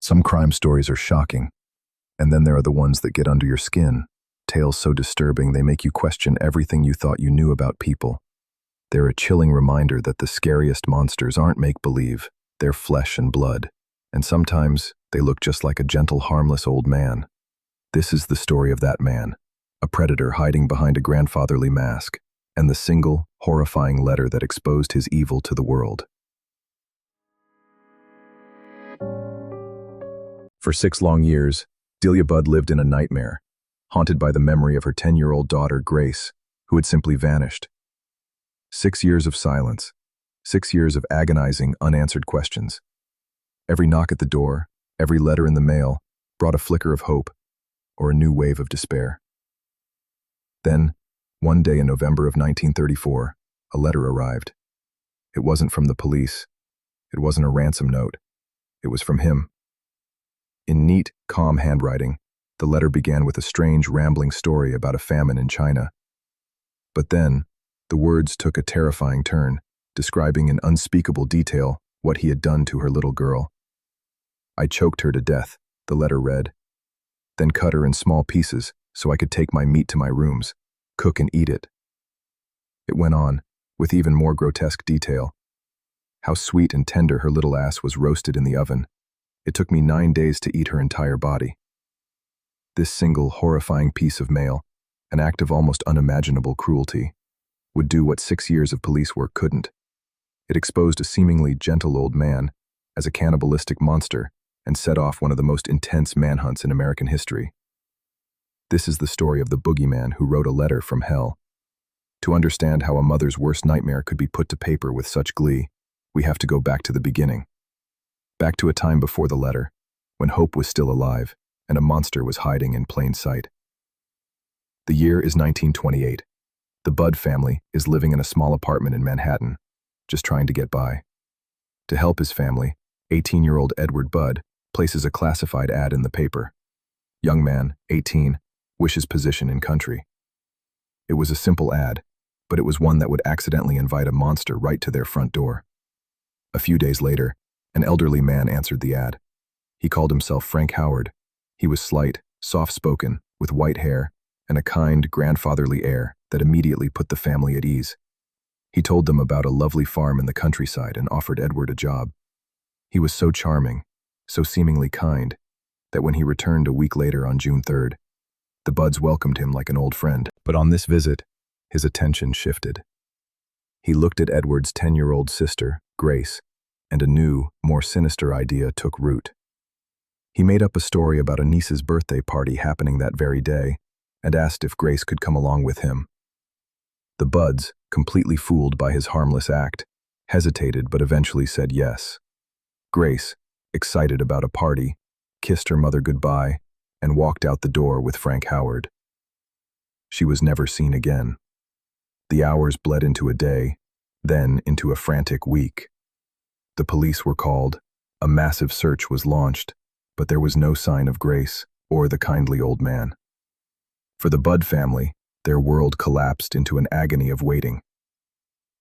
Some crime stories are shocking, and then there are the ones that get under your skin, tales so disturbing they make you question everything you thought you knew about people. They're a chilling reminder that the scariest monsters aren't make-believe, they're flesh and blood, and sometimes they look just like a gentle, harmless old man. This is the story of that man, a predator hiding behind a grandfatherly mask, and the single, horrifying letter that exposed his evil to the world. For 6 long years, Delia Budd lived in a nightmare, haunted by the memory of her 10-year-old daughter, Grace, who had simply vanished. 6 years of silence, 6 years of agonizing, unanswered questions. Every knock at the door, every letter in the mail, brought a flicker of hope, or a new wave of despair. Then, one day in November of 1934, a letter arrived. It wasn't from the police. It wasn't a ransom note. It was from him. In neat, calm handwriting, the letter began with a strange, rambling story about a famine in China. But then, the words took a terrifying turn, describing in unspeakable detail what he had done to her little girl. "I choked her to death," the letter read, "then cut her in small pieces so I could take my meat to my rooms, cook and eat it." It went on, with even more grotesque detail. How sweet and tender her little ass was roasted in the oven. It took me 9 days to eat her entire body. This single, horrifying piece of mail, an act of almost unimaginable cruelty, would do what 6 years of police work couldn't. It exposed a seemingly gentle old man as a cannibalistic monster and set off one of the most intense manhunts in American history. This is the story of the Boogeyman who wrote a letter from hell. To understand how a mother's worst nightmare could be put to paper with such glee, we have to go back to the beginning. Back to a time before the letter, when hope was still alive and a monster was hiding in plain sight. The year is 1928. The Budd family is living in a small apartment in Manhattan, just trying to get by. To help his family, 18-year-old Edward Budd places a classified ad in the paper. Young man, 18, wishes position in country. It was a simple ad, but it was one that would accidentally invite a monster right to their front door. A few days later, an elderly man answered the ad. He called himself Frank Howard. He was slight, soft-spoken, with white hair, and a kind, grandfatherly air that immediately put the family at ease. He told them about a lovely farm in the countryside and offered Edward a job. He was so charming, so seemingly kind, that when he returned a week later on June 3rd, the Budds welcomed him like an old friend. But on this visit, his attention shifted. He looked at Edward's 10-year-old sister, Grace, and a new, more sinister idea took root. He made up a story about a niece's birthday party happening that very day and asked if Grace could come along with him. The Budds, completely fooled by his harmless act, hesitated but eventually said yes. Grace, excited about a party, kissed her mother goodbye and walked out the door with Frank Howard. She was never seen again. The hours bled into a day, then into a frantic week. The police were called, a massive search was launched, but there was no sign of Grace or the kindly old man. For the Budd family, their world collapsed into an agony of waiting.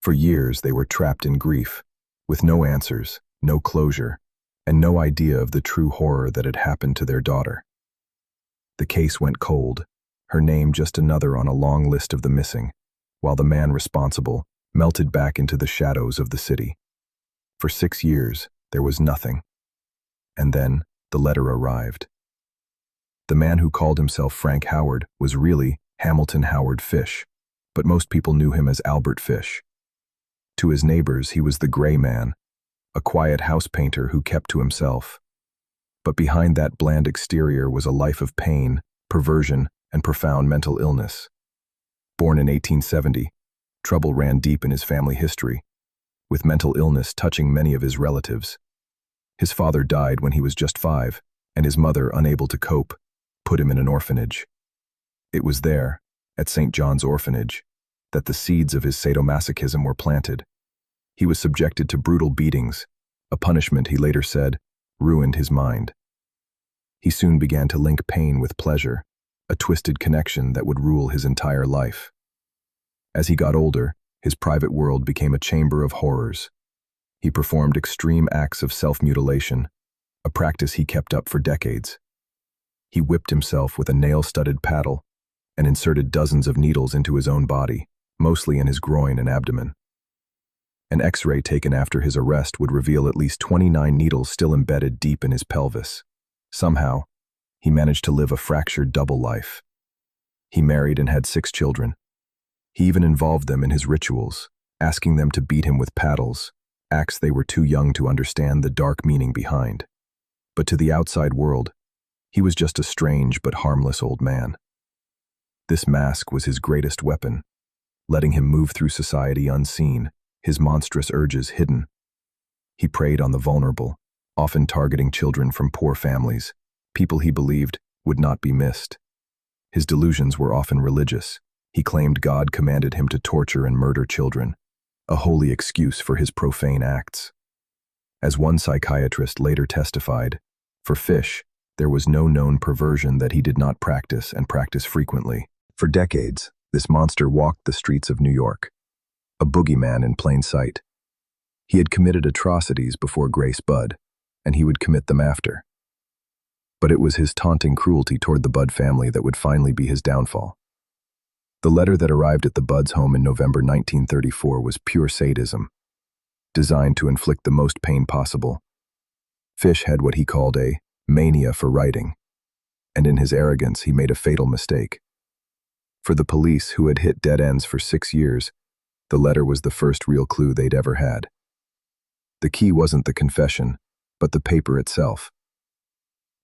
For years they were trapped in grief, with no answers, no closure, and no idea of the true horror that had happened to their daughter. The case went cold, her name just another on a long list of the missing, while the man responsible melted back into the shadows of the city. For 6 years, there was nothing. And then, the letter arrived. The man who called himself Frank Howard was really Hamilton Howard Fish, but most people knew him as Albert Fish. To his neighbors, he was the Gray Man, a quiet house painter who kept to himself. But behind that bland exterior was a life of pain, perversion, and profound mental illness. Born in 1870, trouble ran deep in his family history, with mental illness touching many of his relatives. His father died when he was just 5, and his mother, unable to cope, put him in an orphanage. It was there, at St. John's Orphanage, that the seeds of his sadomasochism were planted. He was subjected to brutal beatings, a punishment he later said ruined his mind. He soon began to link pain with pleasure, a twisted connection that would rule his entire life. As he got older, his private world became a chamber of horrors. He performed extreme acts of self-mutilation, a practice he kept up for decades. He whipped himself with a nail-studded paddle and inserted dozens of needles into his own body, mostly in his groin and abdomen. An X-ray taken after his arrest would reveal at least 29 needles still embedded deep in his pelvis. Somehow, he managed to live a fractured double life. He married and had 6 children. He even involved them in his rituals, asking them to beat him with paddles, acts they were too young to understand the dark meaning behind. But to the outside world, he was just a strange but harmless old man. This mask was his greatest weapon, letting him move through society unseen, his monstrous urges hidden. He preyed on the vulnerable, often targeting children from poor families, people he believed would not be missed. His delusions were often religious. He claimed God commanded him to torture and murder children, a holy excuse for his profane acts. As one psychiatrist later testified, for Fish, there was no known perversion that he did not practice and practice frequently. For decades, this monster walked the streets of New York, a boogeyman in plain sight. He had committed atrocities before Grace Budd, and he would commit them after. But it was his taunting cruelty toward the Budd family that would finally be his downfall. The letter that arrived at the Budds' home in November 1934 was pure sadism, designed to inflict the most pain possible. Fish had what he called a mania for writing, and in his arrogance he made a fatal mistake. For the police, who had hit dead ends for 6 years, the letter was the first real clue they'd ever had. The key wasn't the confession, but the paper itself.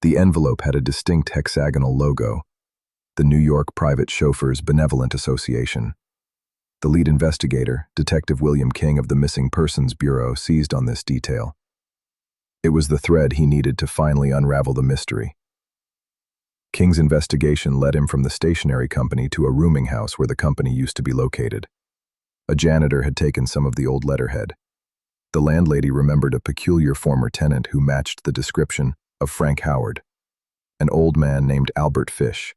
The envelope had a distinct hexagonal logo, the New York Private Chauffeurs Benevolent Association. The lead investigator, Detective William King of the Missing Persons Bureau, seized on this detail. It was the thread he needed to finally unravel the mystery. King's investigation led him from the stationery company to a rooming house where the company used to be located. A janitor had taken some of the old letterhead. The landlady remembered a peculiar former tenant who matched the description of Frank Howard, an old man named Albert Fish.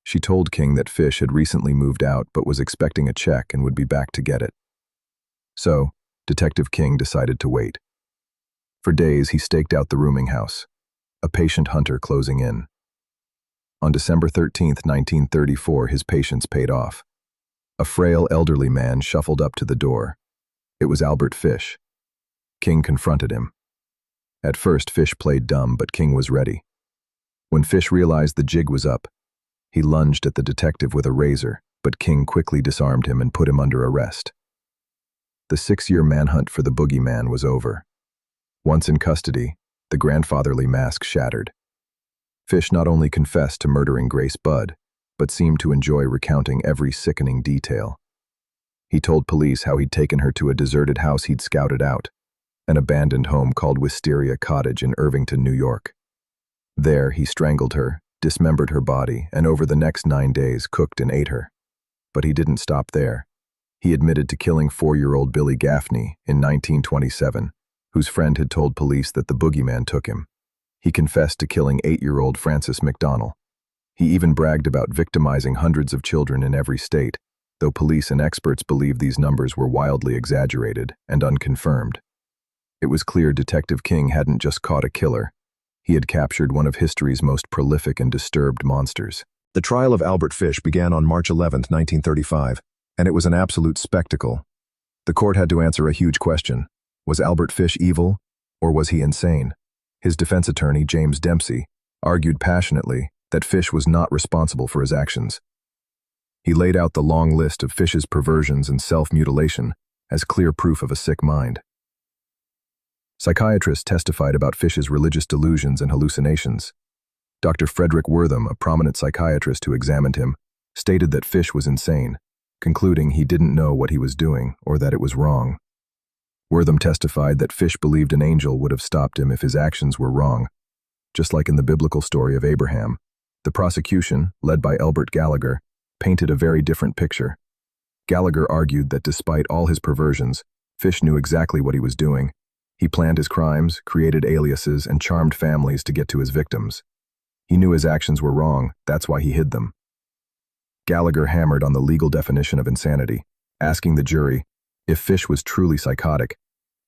She told King that Fish had recently moved out but was expecting a check and would be back to get it. So, Detective King decided to wait. For days, he staked out the rooming house, a patient hunter closing in. On December 13, 1934, his patience paid off. A frail, elderly man shuffled up to the door. It was Albert Fish. King confronted him. At first, Fish played dumb, but King was ready. When Fish realized the jig was up, he lunged at the detective with a razor, but King quickly disarmed him and put him under arrest. The 6-year manhunt for the boogeyman was over. Once in custody, the grandfatherly mask shattered. Fish not only confessed to murdering Grace Budd, but seemed to enjoy recounting every sickening detail. He told police how he'd taken her to a deserted house he'd scouted out, an abandoned home called Wisteria Cottage in Irvington, New York. There, he strangled her, dismembered her body, and over the next 9 days cooked and ate her. But he didn't stop there. He admitted to killing 4-year-old Billy Gaffney in 1927, whose friend had told police that the boogeyman took him. He confessed to killing 8-year-old Francis McDonnell. He even bragged about victimizing hundreds of children in every state, though police and experts believe these numbers were wildly exaggerated and unconfirmed. It was clear Detective King hadn't just caught a killer. He had captured one of history's most prolific and disturbed monsters. The trial of Albert Fish began on March 11, 1935, and it was an absolute spectacle. The court had to answer a huge question. Was Albert Fish evil, or was he insane? His defense attorney, James Dempsey, argued passionately that Fish was not responsible for his actions. He laid out the long list of Fish's perversions and self-mutilation as clear proof of a sick mind. Psychiatrists testified about Fish's religious delusions and hallucinations. Dr. Frederick Wortham, a prominent psychiatrist who examined him, stated that Fish was insane, concluding he didn't know what he was doing or that it was wrong. Wortham testified that Fish believed an angel would have stopped him if his actions were wrong. Just like in the biblical story of Abraham, the prosecution, led by Elbert Gallagher, painted a very different picture. Gallagher argued that despite all his perversions, Fish knew exactly what he was doing. He planned his crimes, created aliases, and charmed families to get to his victims. He knew his actions were wrong, that's why he hid them. Gallagher hammered on the legal definition of insanity, asking the jury, if Fish was truly psychotic,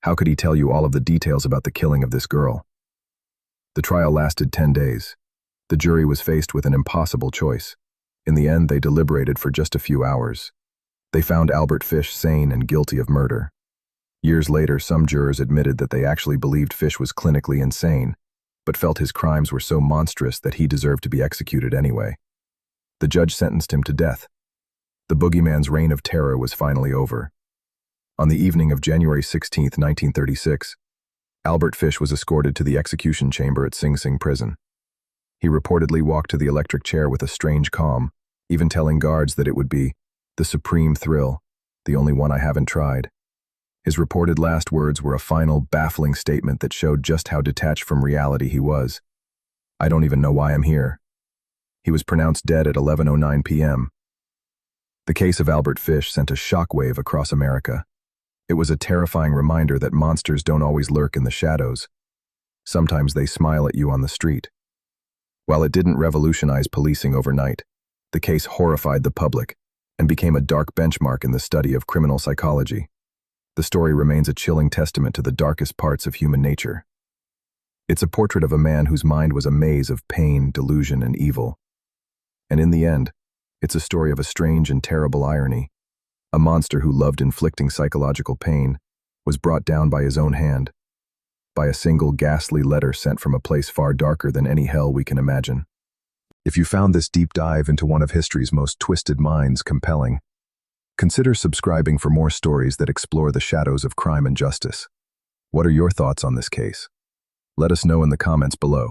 how could he tell you all of the details about the killing of this girl? The trial lasted 10 days. The jury was faced with an impossible choice. In the end, they deliberated for just a few hours. They found Albert Fish sane and guilty of murder. Years later, some jurors admitted that they actually believed Fish was clinically insane, but felt his crimes were so monstrous that he deserved to be executed anyway. The judge sentenced him to death. The Boogeyman's reign of terror was finally over. On the evening of January 16, 1936, Albert Fish was escorted to the execution chamber at Sing Sing prison. He reportedly walked to the electric chair with a strange calm, even telling guards that it would be the supreme thrill, the only one I haven't tried. His reported last words were a final, baffling statement that showed just how detached from reality he was. "I don't even know why I'm here." He was pronounced dead at 11:09 p.m. The case of Albert Fish sent a shockwave across America. It was a terrifying reminder that monsters don't always lurk in the shadows. Sometimes they smile at you on the street. While it didn't revolutionize policing overnight, the case horrified the public and became a dark benchmark in the study of criminal psychology. The story remains a chilling testament to the darkest parts of human nature. It's a portrait of a man whose mind was a maze of pain, delusion, and evil. And in the end, it's a story of a strange and terrible irony. A monster who loved inflicting psychological pain was brought down by his own hand, by a single ghastly letter sent from a place far darker than any hell we can imagine. If you found this deep dive into one of history's most twisted minds compelling, consider subscribing for more stories that explore the shadows of crime and justice. What are your thoughts on this case? Let us know in the comments below.